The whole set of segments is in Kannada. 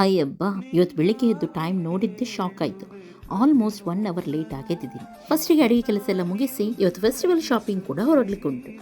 ಅಯ್ಯಬ್ಬಾ, ಇವತ್ತು ಬೆಳಿಗ್ಗೆ ಎದ್ದು ಟೈಮ್ ನೋಡಿದ್ದೆ ಶಾಕ್ ಆಯಿತು. ಆಲ್ಮೋಸ್ಟ್ 1 ಅವರ್ ಲೇಟ್ ಆಗಿದ್ದೀನಿ. ಫಸ್ಟಿಗೆ ಅಡುಗೆ ಕೆಲಸ ಎಲ್ಲ ಮುಗಿಸಿ ಇವತ್ತು ಫೆಸ್ಟಿವಲ್ ಶಾಪಿಂಗ್ ಕೂಡ ಹೊರಡ್ಲಿಕ್ಕೆ ಉಂಟು.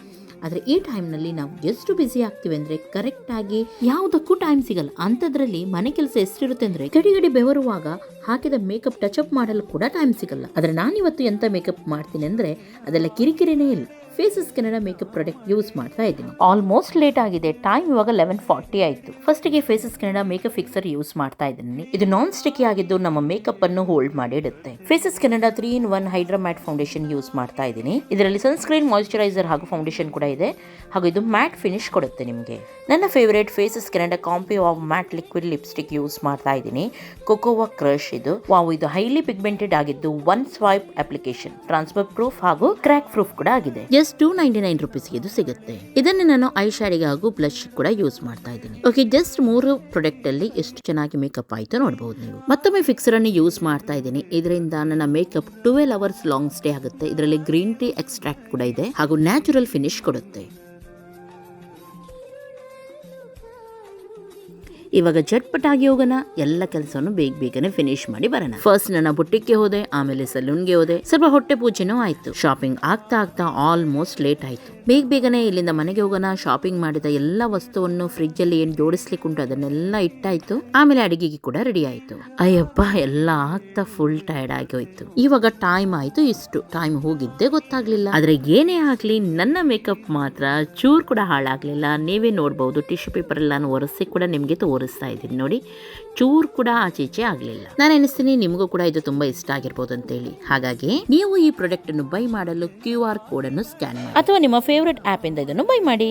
ಆದರೆ ಈ ಟೈಮ್ನಲ್ಲಿ ನಾವು ಎಷ್ಟು ಬ್ಯುಸಿ ಆಗ್ತೀವಿ ಅಂದರೆ ಕರೆಕ್ಟಾಗಿ ಯಾವುದಕ್ಕೂ ಟೈಮ್ ಸಿಗಲ್ಲ. ಅಂಥದ್ರಲ್ಲಿ ಮನೆ ಕೆಲಸ ಎಷ್ಟಿರುತ್ತೆ ಅಂದರೆ ಗಡಿ ಬೆವರುವಾಗ ಹಾಕಿದ ಮೇಕಪ್ ಟಚ್ ಮಾಡಲು ಕೂಡ ಟೈಮ್ ಸಿಗಲ್ಲ. ಆದರೆ ನಾನಿವತ್ತು ಎಂಥ ಮೇಕಪ್ ಮಾಡ್ತೀನಿ ಅಂದರೆ ಅದೆಲ್ಲ ಕಿರಿಕಿರಿನೇ ಇಲ್ಲ. Faces Canada makeup product use ಮಾಡ್ತಾ ಇದ್ದೀನಿ. ಆಲ್ಮೋಸ್ಟ್ ಲೇಟ್ ಆಗಿದೆ. ಟೈಮ್ ಇವಾಗ 11:40 ಆಯಿತು. ಫಸ್ಟಿಗೆ Faces Canada makeup fixer use ಮಾಡ್ತಾ ಇದ್ದೀನಿ. ಇದು ನಾನ್ ಸ್ಟಿಕ್ಕಿ ಆಗಿದ್ದು ನಮ್ಮ ಮೇಕಪ್ ಅನ್ನು ಹೋಲ್ಡ್ ಮಾಡಿ ಇಡುತ್ತೆ. Faces Canada 3-in-1 hydra matte foundation use ಮಾಡ್ತಾ ಇದ್ದೀನಿ. ಇದರಲ್ಲಿ ಸನ್ಸ್ಕ್ರೀನ್, ಮಾಯಿಶ್ಚರೈಸರ್ ಹಾಗೂ ಫೌಂಡೇಶನ್ ಕೂಡ ಇದೆ. ಹಾಗೂ ಇದು ಮ್ಯಾಟ್ ಫಿನಿಶ್ ಕೊಡುತ್ತೆ ನಿಮಗೆ. ನನ್ನ favourite faces Canada comfy wow matte liquid lipstick use ಮಾಡ್ತಾ ಇದ್ದೀನಿ. ಕೊಕೋವಾ ಕ್ರಶ್ ಇದು. ವಾವ್, ಇದು ಹೈಲಿ ಪಿಗ್ಮೆಂಟೆಡ್ ಆಗಿದ್ದು 1 ಸ್ವೈಪ್ ಅಪ್ಲಿಕೇಶನ್, ಟ್ರಾನ್ಸ್ಫರ್ ಪ್ರೂಫ್ ಹಾಗೂ ಕ್ರ್ಯಾಕ್ ಪ್ರೂಫ್ ಕೂಡ ಆಗಿದೆ. $299 ರೂಪೀಸ್ಗೆ ಇದು ಸಿಗುತ್ತೆ. ಇದನ್ನು ನಾನು ಐ ಶ್ಯಾಡಿಗೆ ಹಾಗೂ ಬ್ಲಶ್ ಕೂಡ ಯೂಸ್ ಮಾಡ್ತಾ ಇದ್ದೀನಿ. ಓಕೆ, ಜಸ್ಟ್ 3 ಪ್ರಾಡಕ್ಟ್ ಅಲ್ಲಿ ಎಷ್ಟು ಚೆನ್ನಾಗಿ ಮೇಕಪ್ ಆಯ್ತು ನೋಡಬಹುದು ನೀವು. ಮತ್ತೊಮ್ಮೆ ಫಿಕ್ಸರ್ ಅನ್ನು ಯೂಸ್ ಮಾಡ್ತಾ ಇದ್ದೀನಿ. ಇದರಿಂದ ನನ್ನ ಮೇಕಪ್ 12 ಅವರ್ಸ್ ಲಾಂಗ್ ಸ್ಟೇ ಆಗುತ್ತೆ. ಇದರಲ್ಲಿ ಗ್ರೀನ್ ಟೀ ಎಕ್ಸ್ಟ್ರಾಕ್ಟ್ ಕೂಡ ಇದೆ ಹಾಗೂ ನ್ಯಾಚುರಲ್ ಫಿನಿಶ್ ಕೊಡುತ್ತೆ. ಇವಾಗ ಚಟ್ಪಟಾಗಿ ಹೋಗೋಣ. ಎಲ್ಲ ಕೆಲಸವನ್ನು ಬೇಗನೆ ಫಿನಿಶ್ ಮಾಡಿ ಬರೋಣ. ಫಸ್ಟ್ ನನ್ನ ಬುಟ್ಟಿಗೆ ಹೋದೆ, ಆಮೇಲೆ ಸಲೂನ್ಗೆ ಹೋದೆ, ಸ್ವಲ್ಪ ಹೊಟ್ಟೆ ಪೂಜೆನೂ ಆಯ್ತು. ಶಾಪಿಂಗ್ ಆಗ್ತಾ ಆಲ್ಮೋಸ್ಟ್ ಲೇಟ್ ಆಯ್ತು. ಬೇಗನೆ ಇಲ್ಲಿಂದ ಮನೆಗೆ ಹೋಗೋಣ. ಶಾಪಿಂಗ್ ಮಾಡಿದ ಎಲ್ಲ ವಸ್ತುವನ್ನು ಫ್ರಿಜ್ ಅಲ್ಲಿ ಏನ್ ಜೋಡಿಸ್ಲಿಕ್ಕೆ ಉಂಟು ಅದನ್ನೆಲ್ಲ ಇಟ್ಟಾಯ್ತು. ಆಮೇಲೆ ಅಡಿಗೆಗೆ ಕೂಡ ರೆಡಿ ಆಯ್ತು. ಅಯ್ಯಪ್ಪ, ಎಲ್ಲ ಆಗ್ತಾ ಫುಲ್ ಟೈರ್ಡ್ ಆಗಿ ಹೋಯ್ತು. ಇವಾಗ ಟೈಮ್ ಆಯ್ತು. ಇಷ್ಟು ಟೈಮ್ ಹೋಗಿದ್ದೆ ಗೊತ್ತಾಗ್ಲಿಲ್ಲ. ಆದ್ರೆ ಏನೇ ಆಗ್ಲಿ ನನ್ನ ಮೇಕಪ್ ಮಾತ್ರ ಚೂರ್ ಕೂಡ ಹಾಳಾಗ್ಲಿಲ್ಲ. ನೀವೇ ನೋಡ್ಬಹುದು, ಟಿಶ್ಯೂ ಪೇಪರ್ ಎಲ್ಲ ಒರೆಸಿ ಕೂಡ ನಿಮ್ಗೆ ತೋರಿಸ್ತಾ ಇದ್ದೀನಿ ನೋಡಿ. ಚೂರ್ ಕೂಡ ಆಚೆ ಆಗ್ಲಿಲ್ಲ. ನಾನು ಎನಿಸ್ತೀನಿ ನಿಮಗೂ ಕೂಡ ಇದು ತುಂಬಾ ಇಷ್ಟ ಆಗಿರ್ಬೋದು ಅಂತ ಹೇಳಿ. ಹಾಗಾಗಿ ನೀವು ಈ ಪ್ರಾಡಕ್ಟ್ ಅನ್ನು ಬೈ ಮಾಡಲು QR ಕೋಡ್ ಅನ್ನು ಸ್ಕ್ಯಾನ್ ಮಾಡಿ ಅಥವಾ ನಿಮ್ಮ ಫೇವರೇಟ್ ಆಪ್ ಇಂದ ಇದನ್ನು ಬೈ ಮಾಡಿ.